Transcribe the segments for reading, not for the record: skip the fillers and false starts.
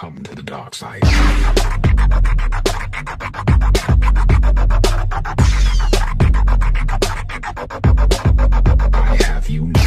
come to the dark side. I have you now.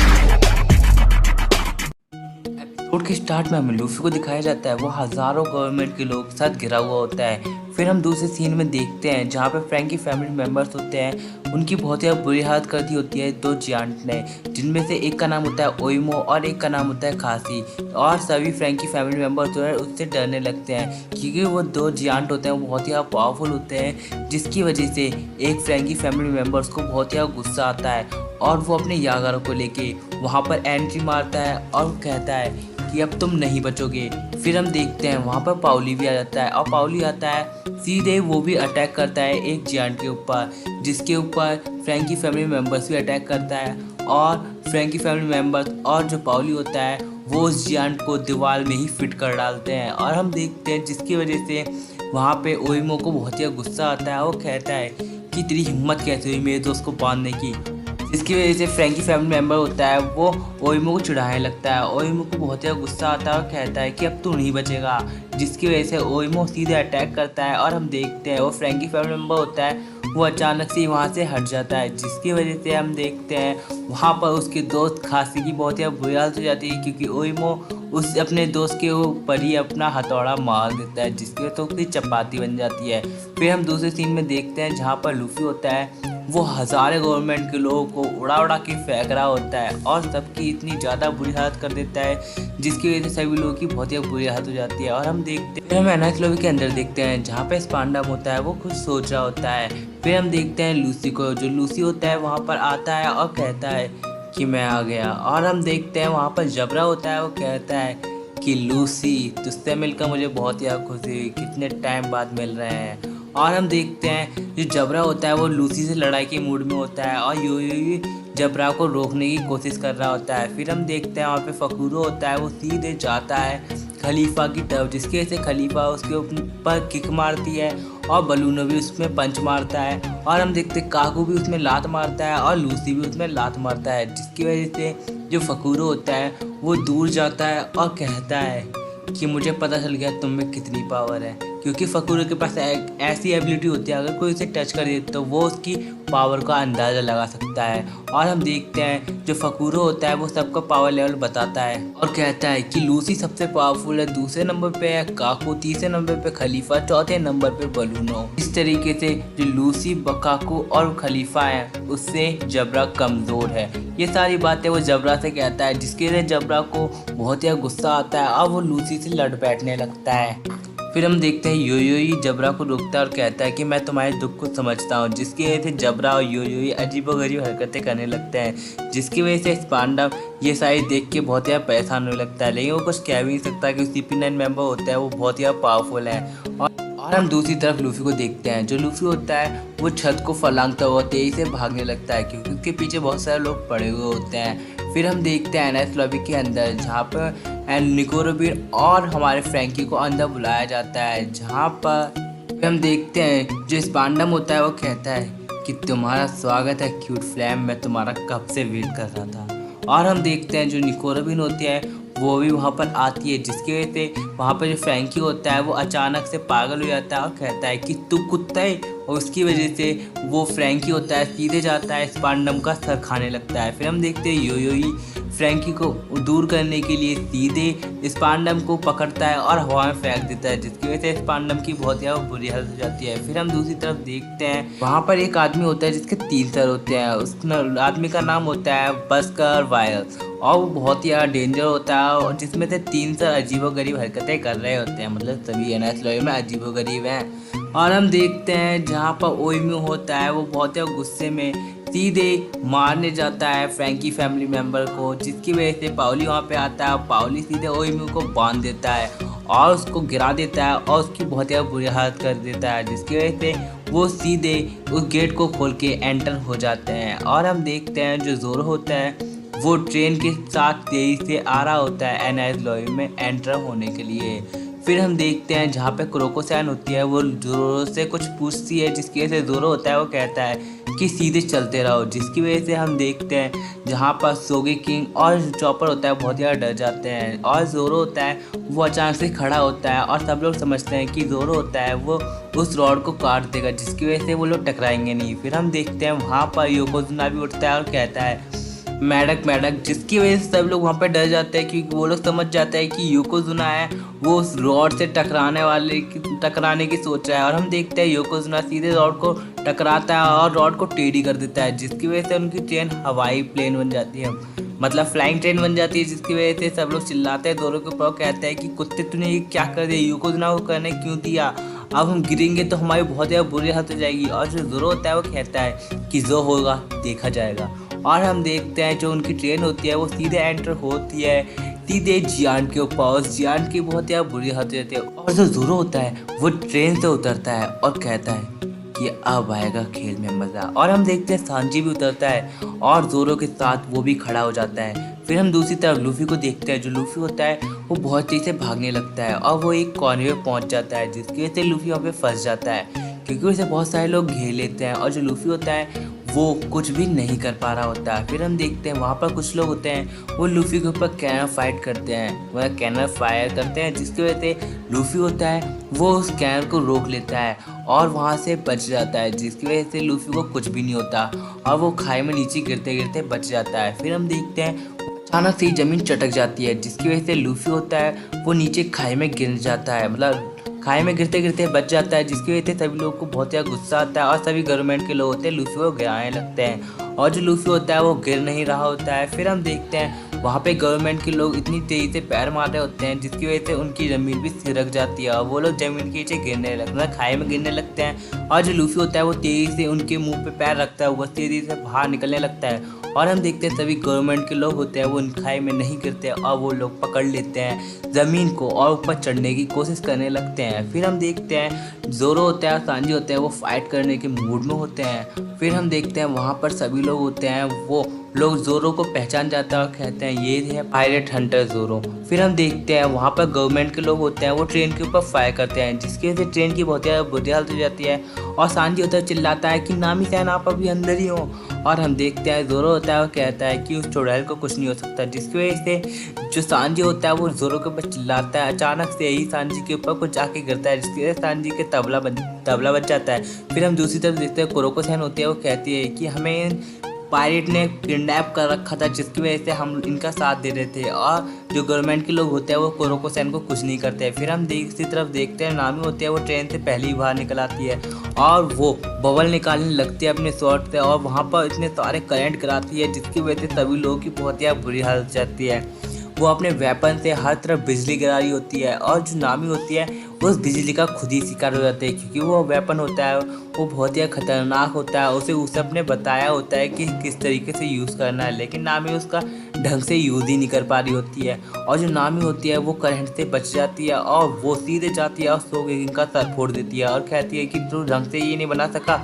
Episode के start में हमें Luffy को दिखाया जाता है, वो हजारों गवर्नमेंट के लोग के साथ घिरा हुआ होता है। फिर हम दूसरे सीन में देखते हैं जहाँ पे फ्रैंकी फैमिली मेम्बर्स होते हैं, उनकी बहुत ही बुरी हालत कर दी होती है दो जियांट ने, जिनमें से एक का नाम होता है ओइमो और एक का नाम होता है खासी। और सभी फ्रैंकी फैमिली मेम्बर्स जो है उससे डरने लगते हैं, क्योंकि वो दो जियांट होते हैं वो बहुत ही पावरफुल होते हैं, जिसकी वजह से एक फ्रैंकी फैमिली मेम्बर्स को बहुत ही गुस्सा आता है और वो अपने यागारों को लेके वहाँ पर एंट्री मारता है और कहता है कि अब तुम नहीं बचोगे। फिर हम देखते हैं वहाँ पर पाउली भी आ जाता है और पाउली आता है सीधे वो भी अटैक करता है एक जियांट के ऊपर, जिसके ऊपर फ्रैंकी फैमिली मेम्बर्स भी अटैक करता है। और फ्रैंकी फैमिली मेम्बर्स और जो पाउली होता है वो उस जियांट को दीवार में ही फिट कर डालते हैं। और हम देखते हैं जिसकी वजह से वहाँ पे ओइमो को बहुत ही गुस्सा आता है। वो कहता है कि तेरी हिम्मत कैसे हुई मेरे दोस्त को बांधने की। इसकी वजह से फ्रैंकी फैमिली मेम्बर होता है वो ओइमो को चिढ़ाने लगता है। ओइमो को बहुत ही गुस्सा आता है और कहता है कि अब तू नहीं बचेगा, जिसकी वजह से ओइमो सीधे अटैक करता है। और हम देखते हैं वो फ्रैंकी फैमिली मेम्बर होता है वो अचानक से वहाँ से हट जाता है, जिसकी वजह से हम देखते हैं वहाँ पर उसके दोस्त खासी की बहुत ही बुरी हालत हो जाती है, क्योंकि ओइमो उस अपने दोस्त के ऊपर ही अपना हथौड़ा मार देता है, जिसकी वजह से उसकी चपाती बन जाती है। फिर हम दूसरे सीन में देखते हैं जहाँ पर लूफी होता है वो हज़ारों गवर्नमेंट के लोगों को उड़ा उड़ा के फेंक रहा होता है और सबकी इतनी ज़्यादा बुरी हालत कर देता है, जिसकी वजह से सभी लोगों की बहुत ही बुरी हालत हो जाती है। और हम देखते हैं फिर हम एनाक्स लॉबी के अंदर देखते हैं जहाँ पे स्पांडम होता है वो कुछ सोच रहा होता है। फिर हम देखते हैं लूसी को, जो लूसी होता है वहाँ पर आता है और कहता है कि मैं आ गया। और हम देखते हैं वहाँ पर जबरा होता है वो कहता है कि लूसी तुझसे मिलकर मुझे बहुत ही खुशी हुई, कितने टाइम बाद मिल रहे हैं। और हम देखते हैं जो जबरा होता है वो लूसी से लड़ाई के मूड में होता है और यूई जबरा को रोकने की कोशिश कर रहा होता है। फिर हम देखते हैं वहाँ पे फकूरो होता है वो सीधे जाता है खलीफा की तरफ, जिसकी वजह से खलीफा उसके ऊपर किक मारती है और बलूनो भी उसमें पंच मारता है। और हम देखते हैं काकू भी उसमें लात मारता है और लूसी भी उसमें लात मारता है, जिसकी वजह से जो फकूरो होता है वो दूर जाता है और कहता है कि मुझे पता चल गया तुम में कितनी पावर है, क्योंकि फकूरो के पास एक ऐसी एबिलिटी होती है अगर कोई उसे टच कर दे तो वो उसकी पावर का अंदाज़ा लगा सकता है। और हम देखते हैं जो फकूरो होता है वो सबका पावर लेवल बताता है और कहता है कि लूसी सबसे पावरफुल है, दूसरे नंबर पे है काकू, तीसरे नंबर पे खलीफा, चौथे नंबर पे बलूनो। इस तरीके से जो लूसी काकू और खलीफा है उससे जबरा कमज़ोर है। ये सारी बातें वो जबरा से कहता है, जिसके लिए जबरा को बहुत ही गुस्सा आता है और वो लूसी से लड़ बैठने लगता है। फिर हम देखते हैं योयोई जबरा को रोकता है और कहता है कि मैं तुम्हारे दुख को समझता हूँ, जिसकी वजह से जबरा और योयोई अजीबोगरीब हरकतें करने लगते हैं, जिसकी वजह से स्पांडम ये सारी देख के बहुत ही परेशान होने लगता है। लेकिन वो कुछ कह भी नहीं सकता कि CP9 मेंबर होता है वो बहुत ही पावरफुल है। और हम दूसरी तरफ लूफी को देखते हैं, जो लूफी होता है वो छत को फलांगता हुआ तेजी से भागने लगता है, क्योंकि उसके पीछे बहुत सारे लोग पड़े हुए होते हैं। फिर हम देखते हैं एनाक्स लॉबी के अंदर जहाँ पर निको रोबिन और हमारे फ्रैंकी को अंदर बुलाया जाता है, जहाँ पर हम देखते हैं जो स्पांडम होता है वो कहता है कि तुम्हारा स्वागत है क्यूट फ्लैम, मैं तुम्हारा कब से वेट कर रहा था। और हम देखते हैं जो निको रोबिन होती है वो भी वहाँ पर आती है, जिसकी वजह से वहाँ पर जो फ्रैंकी होता है वो अचानक से पागल हो जाता है और कहता है कि तू कुत्ता है, और उसकी वजह से वो फ्रैंकी होता है सीधे जाता है स्पांडम का सर खाने लगता है। फिर हम देखते हैं योयोई फ्रैंकी को दूर करने के लिए सीधे स्पांडम को पकड़ता है और हवा में फेंक देता है, जिसकी वजह से स्पांडम की बहुत ही बुरी हालत हो जाती है। फिर हम दूसरी तरफ देखते हैं वहाँ पर एक आदमी होता है जिसके 3 सर होते हैं, उस आदमी का नाम होता है बस्कर वायल्स, और वो बहुत ही डेंजर होता है और जिसमें से 3 सर अजीबोगरीब हरकतें कर रहे होते हैं, मतलब सभी एनाक्स लॉबी में अजीबोगरीब हैं। और हम देखते हैं जहाँ पर ओइमो होता है वो बहुत ही गुस्से में सीधे मारने जाता है फ्रैंकी फैमिली मेम्बर को, जिसकी वजह से पाउली वहाँ पे आता है। पाउली सीधे ओइमो को बांध देता है और उसको गिरा देता है और उसकी बहुत ही बुरी हालत कर देता है, जिसकी वजह से वो सीधे उस गेट को खोल के एंटर हो जाते हैं। और हम देखते हैं जो जोरो होता है वो ट्रेन के साथ तेजी से आ रहा होता है एनाक्स लॉबी में एंटर होने के लिए। फिर हम देखते हैं जहाँ पे क्रोकोसैन होती है वो जोरो से कुछ पूछती है, जिसकी वजह से जोरो होता है वो कहता है कि सीधे चलते रहो, जिसकी वजह से हम देखते हैं जहाँ पर सोगे किंग और चॉपर होता है बहुत ज़्यादा डर जाते हैं और ज़ोरो होता है वो अचानक से खड़ा होता है और सब लोग समझते हैं कि ज़ोरो होता है वो उस रॉड को काट देगा, जिसकी वजह से वो लोग टकराएंगे नहीं। फिर हम देखते हैं वहाँ पर योकोजुना भी उठता है और कहता है मैडक मैडक, जिसकी वजह से सब लोग वहाँ पे डर जाते हैं क्योंकि वो लोग समझ जाते हैं कि योकोजुना है वो उस रॉड से टकराने की सोच रहा है। और हम देखते हैं योकोजुना सीधे रॉड को टकराता है और रॉड को टेढ़ी कर देता है, जिसकी वजह से उनकी ट्रेन हवाई प्लेन बन जाती है, मतलब फ्लाइंग ट्रेन बन जाती है। जिसकी वजह से सब लोग चिल्लाते हैं ज़ोरो के ऊपर, कहते हैं कि कुत्ते तूने ये क्या कर दिया, योकोजुना को करने क्यों दिया, अब हम गिरेंगे तो हमारी बहुत ज़्यादा बुरी हालत हो जाएगी। और जो ज़ोरो होता है वो कहता है कि जो होगा देखा जाएगा। और हम देखते हैं जो उनकी ट्रेन होती है वो सीधे एंटर होती है सीधे जियान के ऊपर, और जियान की बहुत ज़्यादा बुरी हालत रहती है। और जो ज़ोरो होता है वो ट्रेन से उतरता है और कहता है कि अब आएगा खेल में मज़ा। और हम देखते हैं सांजी भी उतरता है और ज़ोरो के साथ वो भी खड़ा हो जाता है। फिर हम दूसरी तरफ लूफी को देखते हैं। जो लूफी होता है वो बहुत तेज़ी से भागने लगता है और वो एक कॉर्नर में पहुंच जाता है, जिसकी वजह से लूफी वहाँ पे फंस जाता है क्योंकि उसे बहुत सारे लोग घेर लेते हैं और जो लूफी होता है वो कुछ भी नहीं कर पा रहा होता है। फिर हम देखते हैं वहाँ पर कुछ लोग होते हैं वो लूफी के ऊपर कैनर फाइट करते हैं, मतलब कैनर फायर करते हैं, जिसकी वजह से लूफी होता है वो उस कैनर को रोक लेता है और वहाँ से बच जाता है, जिसकी वजह से लूफी को कुछ भी नहीं होता और वो खाई में नीचे गिरते गिरते बच जाता है। फिर हम देखते हैं अचानक से ज़मीन चटक जाती है, जिसकी वजह से लूफी होता है वो नीचे खाई में गिर जाता है, मतलब खाई में गिरते गिरते बच जाता है, जिसकी वजह से सभी लोगों को बहुत ज़्यादा गुस्सा आता है और सभी गवर्नमेंट के लोग होते हैं लूफी को गिराने लगते हैं और जो लूफी होता है वो गिर नहीं रहा होता है। फिर हम देखते हैं वहाँ पे गवर्नमेंट के लोग इतनी तेज़ी से पैर मार रहे होते हैं, जिसकी वजह से उनकी ज़मीन भी सिरक जाती है और वो लोग ज़मीन के नीचे गिरने लगते हैं, खाई में गिरने लगते हैं। और जो लूफी होता है वो तेज़ी से उनके मुँह पे पैर रखता है, वो तेज़ी से बाहर निकलने लगता है और हम देखते हैं सभी गवर्नमेंट के लोग होते हैं वो उन खाई में नहीं गिरते और वो लोग पकड़ लेते हैं ज़मीन को और ऊपर चढ़ने की कोशिश करने लगते हैं। फिर हम देखते हैं ज़ोरो होता है और सांजी होते हैं वो फाइट करने के मूड में होते हैं। फिर हम देखते हैं वहाँ पर सभी लोग होते हैं वो लोग ज़ोरो को पहचान जाता है और कहते हैं ये है पायरेट हंटर ज़ोरो। फिर हम देखते हैं वहाँ पर गवर्नमेंट के लोग होते हैं वो ट्रेन के ऊपर फायर करते हैं, जिसकी वजह से ट्रेन की बहुत ज़्यादा बुरी हालत हो जाती है और सांजी होता है चिल्लाता है कि नामी सैन आप अभी अंदर ही हो। और हम देखते हैं ज़ोरो होता है वो कहता है कि उस चुड़ैल को कुछ नहीं हो सकता, जिसकी वजह से जो सांजी होता है वो ज़ोरो के ऊपर चिल्लाता है। अचानक से ही सांजी के ऊपर कुछ आके गिरता है, जिसकी वजह से सांजी के तबला बच जाता है। फिर हम दूसरी तरफ देखते हैं कुरोको सैन होती है वो कहती है कि हमें पायरेट ने किडनैप कर रखा था, जिसकी वजह से हम इनका साथ दे रहे थे और जो गवर्नमेंट के लोग होते हैं वो कुरोको सैन को कुछ नहीं करते हैं। फिर हम दूसरी तरफ देखते हैं नामी होती है वो ट्रेन से पहले ही बाहर निकल आती है और वो बबल निकालने लगती है अपने शॉर्ट से और वहाँ पर इतने सारे करंट कराती है, जिसकी वजह से सभी लोगों की बहुत ज़्यादा बुरी हालत हो जाती है। वो अपने वेपन से हर तरफ बिजली गिरा रही होती है और जो नामी होती है वो उस बिजली का खुद ही शिकार हो जाता है, क्योंकि वो वेपन होता है वो बहुत ही खतरनाक होता है। उसे सबने बताया होता है कि किस तरीके से यूज़ करना है, लेकिन नामी उसका ढंग से यूज़ ही नहीं कर पा रही होती है। और जो नामी होती है वो करंट से बच जाती है और वो सीधे जाती है और सोगे का सर फोड़ देती है और कहती है कि तू ढंग से ये नहीं बना सका।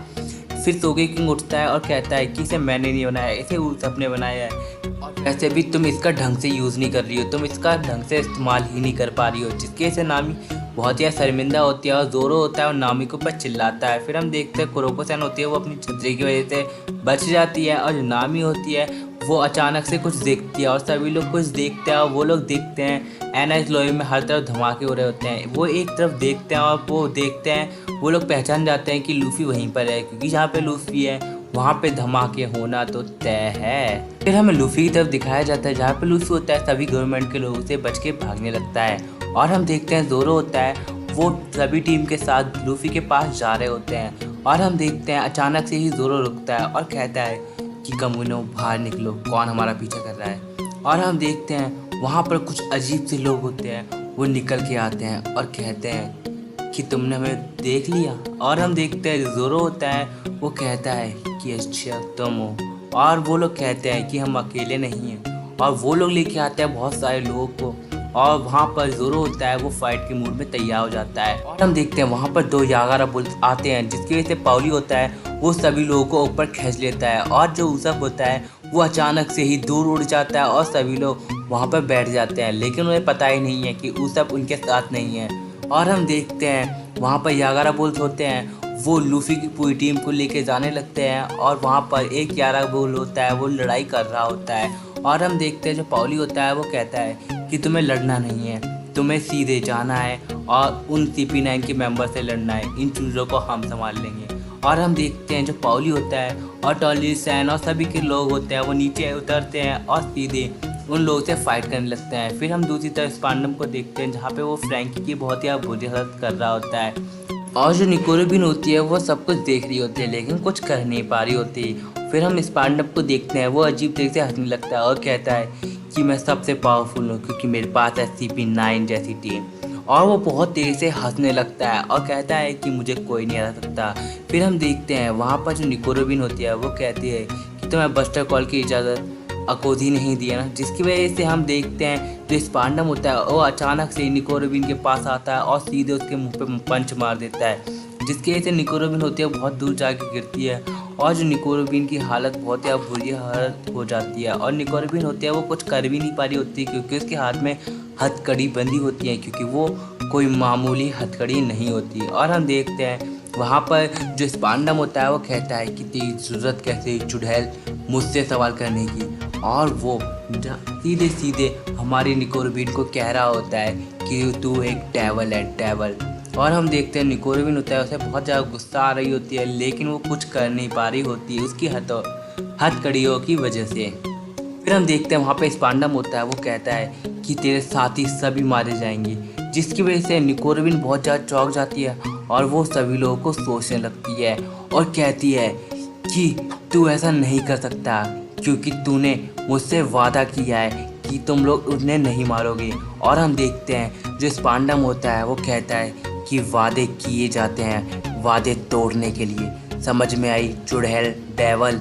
फिर सोगे किंग उठता है और कहता है कि इसे मैंने नहीं बनाया, इसे उल्सप ने बनाया है और वैसे भी तुम इसका ढंग से यूज़ नहीं कर रही हो, तुम इसका ढंग से इस्तेमाल ही नहीं कर पा रही हो, जिसकी वजह से नामी बहुत ही शर्मिंदा होती है और ज़ोरो होता है और नामी के ऊपर चिल्लाता है। फिर हम देखते हैं कुरोको सैन होती है वो अपनी छतरी की वजह से बच जाती है और जो नामी होती है वो अचानक से कुछ देखती है और सभी लोग कुछ देखते हैं और वो लोग देखते हैं एनएस लोई में हर तरफ धमाके हो रहे होते हैं। वो एक तरफ देखते हैं और वो देखते हैं वो लोग पहचान जाते हैं कि लूफी वहीं पर है, क्योंकि जहाँ पे लूफी है वहाँ पे धमाके होना तो तय है। फिर हमें लूफी की तरफ दिखाया जाता है जहाँ पे लूफी होता है सभी गवर्नमेंट के लोगों से बच के भागने लगता है और हम देखते हैं ज़ोरो होता है वो सभी टीम के साथ लूफी के पास जा रहे होते हैं और हम देखते हैं अचानक से ही ज़ोरो रुकता है और कहता है कि कमूनो बाहर निकलो, कौन हमारा पीछा कर रहा है। और हम देखते हैं वहाँ पर कुछ अजीब से लोग होते हैं वो निकल के आते हैं और कहते हैं कि तुमने हमें देख लिया। और हम देखते हैं ज़ोरो होता है वो कहता है कि अच्छा तुम हो, और वो लोग कहते हैं कि हम अकेले नहीं हैं और वो लोग लेके आते हैं बहुत सारे लोगों को और वहाँ पर ज़ोरो होता है वो फाइट के मूड में तैयार हो जाता है। और हम देखते हैं वहाँ पर 2 यागारा बुल्स आते हैं, जिसकी वजह से पाउली होता है वो सभी लोगों को ऊपर खींच लेता है और जो उसब होता है वो अचानक से ही दूर उड़ जाता है और सभी लोग वहाँ पर बैठ जाते हैं, लेकिन उन्हें पता ही नहीं है कि उसब उनके साथ नहीं है। और हम देखते हैं वहाँ पर यागारा बुल्स होते हैं वो लूफी की पूरी टीम को लेके जाने लगते हैं और वहाँ पर एक 11 बोल होता है, वो लड़ाई कर रहा होता है। और हम देखते हैं जो पाउली होता है वो कहता है कि तुम्हें लड़ना नहीं है, तुम्हें सीधे जाना है और उन CP9 के मेंबर से लड़ना है, इन चीज़ों को हम संभाल लेंगे। और हम देखते हैं जो पाउली होता है और टॉली सैन और सभी के लोग होते हैं वो नीचे उतरते हैं और सीधे उन लोगों से फाइट करने लगते हैं। फिर हम दूसरी तरफ स्पांडम को देखते हैं जहाँ पे वो फ्रैंकी की बहुत ही बुरी हालत कर रहा होता है और जो निको रूबिन होती है वो सब कुछ देख रही होती है लेकिन कुछ कर नहीं पा रही होती। फिर हम स्पांडम को देखते हैं, वो अजीब तरीके से हंसने लगता है और कहता है कि मैं सबसे पावरफुल हूँ क्योंकि मेरे पास है CP9 जैसी टीम। और वो बहुत तेज़ से हंसने लगता है और कहता है कि मुझे कोई नहीं हरा सकता। फिर हम देखते हैं वहाँ पर जो निको रूबिन होती है वो कहती है कि तुम्हें बस्टर कॉल की इजाज़त अकोधी नहीं दिया ना, जिसकी वजह से हम देखते हैं जो स्पांडम होता है वो अचानक से निको रूबिन के पास आता है और सीधे उसके मुंह पे पंच मार देता है, जिसकी वजह से निको रूबिन होती है बहुत दूर जाके गिरती है और जो निको रूबिन की हालत बहुत ही बुरी हालत हो जाती है। और निको रूबिन होती है वो कुछ कर भी नहीं पा रही होती क्योंकि उसके हाथ में हथकड़ी बंदी होती है, क्योंकि वो कोई मामूली हथकड़ी नहीं होती। और हम देखते हैं वहाँ पर जो स्पांडम होता है वो कहता है कि तेरी ज़रूरत कैसे चुड़ैल मुझसे सवाल करने की, और वो सीधे सीधे हमारी निको रूबिन को कह रहा होता है कि तू एक डेविल है, डेविल। और हम देखते हैं निको रूबिन होता है उसे बहुत ज़्यादा गुस्सा आ रही होती है लेकिन वो कुछ कर नहीं पा रही होती है उसकी हथकड़ियों की वजह से। फिर हम देखते हैं वहाँ पे स्पांडम होता है वो कहता है कि तेरे साथी सभी मारे जाएंगे, जिसकी वजह से निको रूबिन बहुत ज़्यादा चौंक जाती है और वो सभी लोगों को सोचने लगती है और कहती है कि तू ऐसा नहीं कर सकता क्योंकि तूने मुझसे वादा किया है कि तुम लोग उन्हें नहीं मारोगे। और हम देखते हैं जो स्पांडम होता है वो कहता है कि वादे किए जाते हैं वादे तोड़ने के लिए, समझ में आई चुड़ैल, डेविल।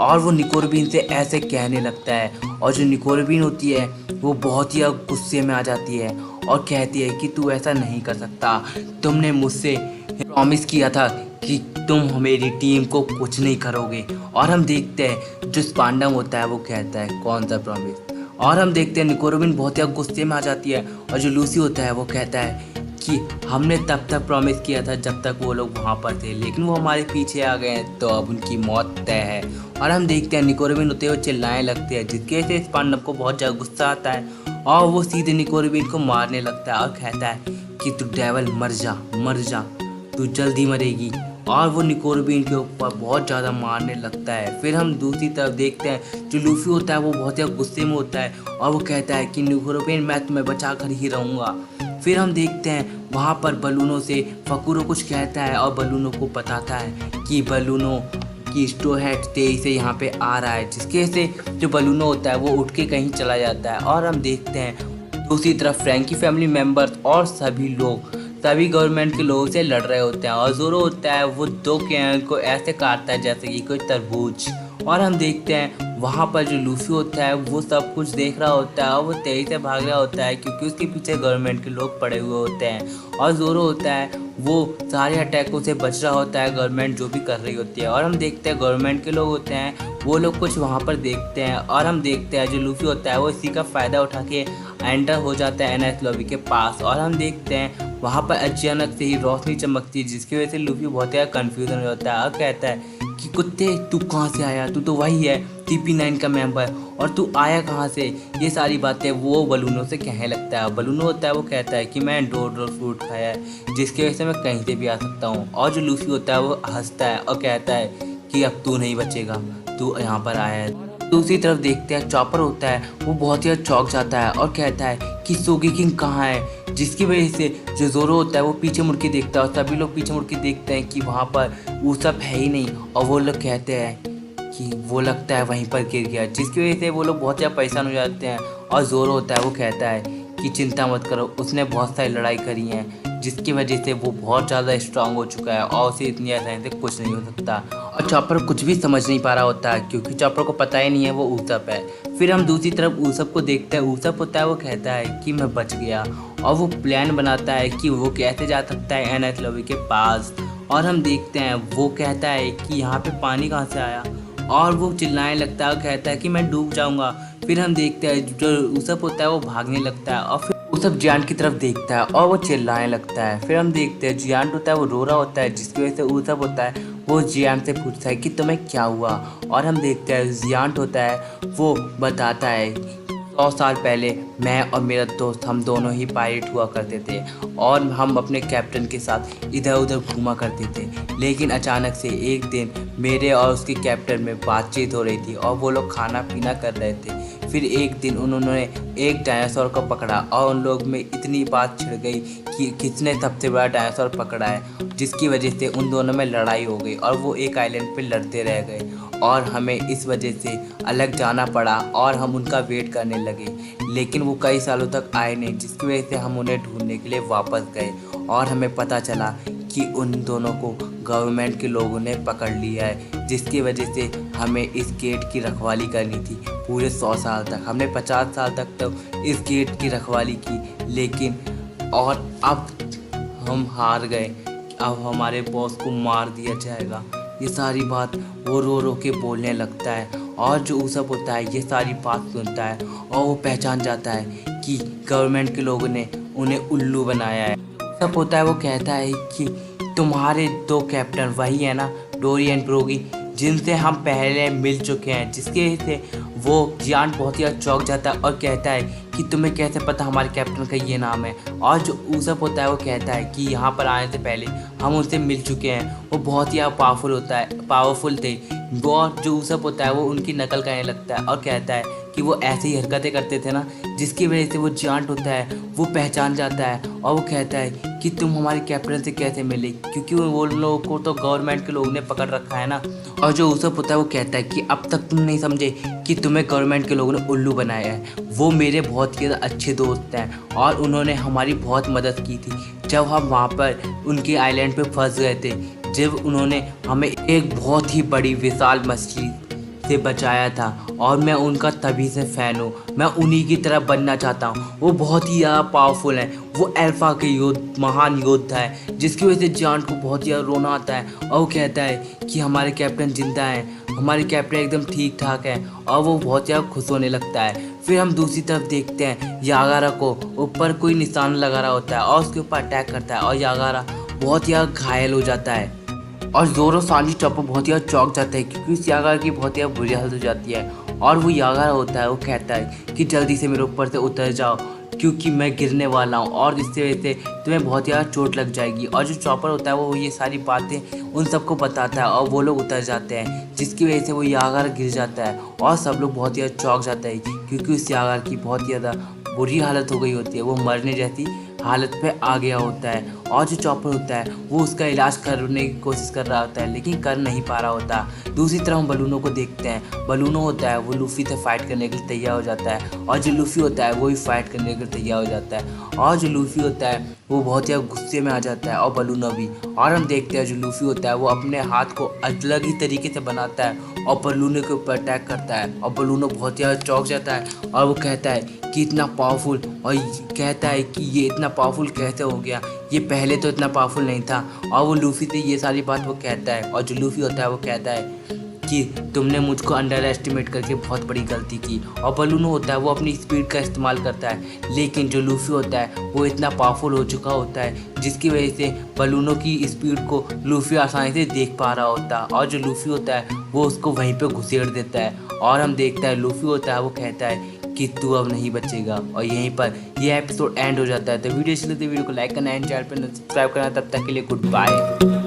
और वो निको रूबिन से ऐसे कहने लगता है और जो निको रूबिन होती है वो बहुत ही गुस्से में आ जाती है और कहती है कि तू ऐसा नहीं कर सकता, तुमने मुझसे प्रॉमिस किया था कि तुम मेरी टीम को कुछ नहीं करोगे। और हम देखते हैं जो स्पांडम होता है वो कहता है कौन सा प्रॉमिस। और हम देखते हैं निको रूबिन बहुत ही गुस्से में आ जाती है और जो लूसी होता है वो कहता है कि हमने तब तक प्रॉमिस किया था जब तक वो लोग वहाँ पर थे, लेकिन वो हमारे पीछे आ गए हैं तो अब उनकी मौत तय है। और हम देखते हैं निको रूबिन होते हुए चिल्लाने लगते हैं, जिसके से स्पांडम को बहुत ज़्यादा गुस्सा आता है और वो सीधे निको रूबिन को मारने लगता है और कहता है कि तू डेविल मर जा, तू जल्दी मरेगी। और वो निको रूबिन के ऊपर बहुत ज़्यादा मारने लगता है। फिर हम दूसरी तरफ देखते हैं जो लूफी होता है वो बहुत ज़्यादा गुस्से में होता है और वो कहता है कि निको रूबिन मैं तुम्हें बचा कर ही रहूँगा। फिर हम देखते हैं वहाँ पर बलूनों से फकुरो कुछ कहता है और बलूनों को बताता है कि बलूनों की स्टो हेड तेजी से यहाँ पे आ रहा है, जिसके से जो बलूनों होता है वो उठ के कहीं चला जाता है। और हम देखते हैं दूसरी तरफ फ्रैंकी फैमिली मेम्बर्स और सभी लोग सभी गवर्नमेंट के लोगों से लड़ रहे होते हैं और जोरो होता है वो 2 कैन को ऐसे काटता है जैसे कि कोई तरबूज। और हम देखते हैं वहाँ पर जो लूफी होता है वो सब कुछ देख रहा होता है और वो तेज़ी से भाग रहा होता है क्योंकि उसके पीछे गवर्नमेंट के लोग पड़े हुए होते हैं। और जोरो होता है वो सारे अटैकों से बच रहा होता है गवर्नमेंट जो भी कर रही होती है। और हम देखते हैं गवर्नमेंट के लोग होते हैं वो लोग कुछ वहाँ पर देखते हैं और हम देखते हैं जो लूफी होता है वो इसी का फ़ायदा उठा के एंटर हो जाता है एनएस लॉबी के पास। और हम देखते हैं वहाँ पर अचानक से ही रोशनी चमकती है, जिसकी वजह से लूफी बहुत ज़्यादा कन्फ्यूजन में होता है और कहता है कि कुत्ते तू कहाँ से आया, तू तो वही है CP9 का मेंबर और तू आया कहाँ से। ये सारी बातें वो बलूनों से कहने लगता है। बलूनों होता है वो कहता है कि मैं डोर फ्रूट खाया है जिसकी वजह से मैं कहीं से भी आ सकता हूँ। और जो लूफी होता है वो हंसता है और कहता है कि अब तू नहीं बचेगा, तू यहाँ पर आया है। दूसरी तरफ देखते हैं चॉपर होता है वो बहुत ही चौंक जाता है और कहता है कि सोगी किंग कहाँ है, जिसकी वजह से जो जोरो होता है वो पीछे मुड़ के देखता है और सभी लोग पीछे मुड़ के देखते हैं कि वहाँ पर वो सब है ही नहीं। और वो लोग कहते हैं कि वो लगता है वहीं पर गिर गया, जिसकी वजह से वो लोग बहुत ज़्यादा परेशान हो जाते हैं। और जोरो होता है वो कहता है कि चिंता मत करो, उसने बहुत सारी लड़ाई करी हैं जिसकी वजह से वो बहुत ज़्यादा स्ट्रांग हो चुका है और उसे इतनी आसानी से कुछ नहीं हो सकता। और चॉपर कुछ भी समझ नहीं पा रहा होता है क्योंकि चॉपर को पता ही नहीं है वो ऊसप है। फिर हम दूसरी तरफ ऊसप को देखते हैं। ऊसप होता है वो कहता है कि मैं बच गया और वो प्लान बनाता है कि वो कैसे जा सकता है एनएस लॉबी के पास। और हम देखते हैं वो कहता है कि यहाँ पे पानी कहाँ से आया और वो चिल्लाने लगता है और कहता है कि मैं डूब जाऊँगा। फिर हम देखते हैं जो ऊसप होता है वो भागने लगता है और फिर सब जियांट की तरफ देखता है और वो चिल्लाने लगता है। फिर हम देखते हैं जियांट होता है वो रो रहा होता है, जिसकी वजह से ऊसप होता है वो जियांट से पूछता है कि तुम्हें क्या हुआ। और हम देखते हैं जियांट होता है वो बताता है 100 साल पहले मैं और मेरा दोस्त हम दोनों ही पायलट हुआ करते थे और हम अपने कैप्टन के साथ इधर उधर घूमा करते थे। लेकिन अचानक से एक दिन मेरे और उसके कैप्टन में बातचीत हो रही थी और वो लोग खाना पीना कर रहे थे। फिर एक दिन उन्होंने एक डायनासोर को पकड़ा और उन लोग में इतनी बात छिड़ गई कि किसने सबसे बड़ा डायनासोर पकड़ा है, जिसकी वजह से उन दोनों में लड़ाई हो गई और वो एक आइलैंड पे लड़ते रह गए और हमें इस वजह से अलग जाना पड़ा और हम उनका वेट करने लगे। लेकिन वो कई सालों तक आए नहीं, जिसकी वजह से हम उन्हें ढूंढने के लिए वापस गए और हमें पता चला कि उन दोनों को गवर्नमेंट के लोगों ने पकड़ लिया है, जिसकी वजह से हमें इस गेट की रखवाली करनी थी पूरे 100 साल तक। हमने 50 साल तक तो इस गेट की रखवाली की, लेकिन और अब हम हार गए। अब हमारे बॉस को मार दिया जाएगा। ये सारी बात वो रो रो के बोलने लगता है और जो ऊसप होता है ये सारी बात सुनता है और वो पहचान जाता है कि गवर्नमेंट के लोगों ने उन्हें उल्लू बनाया है। सब होता है वो कहता है कि तुम्हारे 2 कैप्टन वही है ना, डोरी एंड ब्रोगी, जिनसे हम पहले मिल चुके हैं। जिसके वजह से वो जियांट बहुत ही चौंक जाता है और कहता है कि तुम्हें कैसे पता हमारे कैप्टन का ये नाम है। और जो ऊसप होता है वो कहता है कि यहाँ पर आने से पहले हम उनसे मिल चुके हैं, वो बहुत ही पावरफुल थे। और जो ऊसप होता है वो उनकी नकल करने लगता है और कहता है कि वो ऐसी ही हरकतें करते थे ना, जिसकी वजह से वो जियांट होता है वो पहचान जाता है और वो कहता है कि तुम हमारे कैप्टन से कैसे मिले, क्योंकि वो लोगों को तो गवर्नमेंट के लोगों ने पकड़ रखा है ना। और जो ऊसप होता है वो कहता है कि अब तक तुम नहीं समझे कि तुम्हें गवर्नमेंट के लोगों ने उल्लू बनाया है। वो मेरे बहुत ही ज़्यादा अच्छे दोस्त हैं और उन्होंने हमारी बहुत मदद की थी जब हम वहाँ पर उनके आइलैंड पे फंस गए थे, जब उन्होंने हमें एक बहुत ही बड़ी विशाल मछली से बचाया था और मैं उनका तभी से फ़ैन हूँ। मैं उन्हीं की तरह बनना चाहता हूँ। वो बहुत ही ज़्यादा पावरफुल हैं, वो अल्फा के महान योद्धा है, जिसकी वजह से जियांट को बहुत ही ज़्यादा रोना आता है और वो कहता है कि हमारे कैप्टन जिंदा हैं, हमारे कैप्टन एकदम ठीक ठाक है और वो बहुत ज़्यादा खुश होने लगता है। फिर हम दूसरी तरफ देखते हैं यागारा को ऊपर कोई निशान लगा रहा होता है और उसके ऊपर अटैक करता है और यागारा बहुत ही ज़्यादा घायल हो जाता है और जोरो सांजी चौपर बहुत ही ज़्यादा चौंक जाता है, क्योंकि उस यागारा की बहुत ही ज़्यादा बुरी हालत हो जाती है। और वो यागारा होता है वो कहता है कि जल्दी से मेरे ऊपर से उतर जाओ, क्योंकि मैं गिरने वाला हूँ और इससे वजह से तुम्हें बहुत ज़्यादा चोट लग जाएगी। और जो चॉपर होता है वो ये सारी बातें उन सबको बताता है और वो लोग उतर जाते हैं, जिसकी वजह से वो यागार गिर जाता है और सब लोग बहुत ही ज़्यादा चौंक जाते हैं, क्योंकि उस यागार की बहुत ही ज़्यादा बुरी हालत हो गई होती है, वो मरने जैसी हालत पे आ गया होता है। और जो चॉपर होता है वो उसका इलाज करने की कोशिश कर रहा होता है, लेकिन कर नहीं पा रहा होता। दूसरी तरफ हम बलूनों को देखते हैं। बलूनों होता है वो लूफी से फाइट करने के लिए तैयार हो जाता है और जो लूफी होता है वो भी फाइट करने के लिए तैयार हो जाता है। और जो लूफी होता है वो बहुत ही गुस्से में आ जाता है और बलूनों भी। और हम देखते हैं जो लूफी होता है वो अपने हाथ को अलग ही तरीके से बनाता है और बलूनों के ऊपर अटैक करता है और बलूनों बहुत ही ज़्यादा चौंक जाता है और वो कहता है कि इतना पावरफुल, और कहता है कि ये इतना पावरफुल कैसे हो गया, ये पहले तो इतना पावरफुल नहीं था। और वो लूफी से ये सारी बात वो कहता है और जो लूफी होता है वो कहता है कि तुमने मुझको अंडर एस्टिमेट करके बहुत बड़ी गलती की। और बलूनो होता है वो अपनी स्पीड का इस्तेमाल करता है, लेकिन जो लूफी होता है वो इतना पावरफुल हो चुका होता है जिसकी वजह से बलूनों की स्पीड को लूफी आसानी से देख पा रहा होता है और जो लूफी होता है वो उसको वहीं पे घुसेड़ देता है। और हम देखते हैं लूफी होता है वो कहता है कि तू अब नहीं बचेगा। और यहीं पर ये एपिसोड एंड हो जाता है। तो वीडियो अच्छी लगती है वीडियो को लाइक करना एंड चैनल पर सब्सक्राइब करना। तब तक के लिए गुड बाय।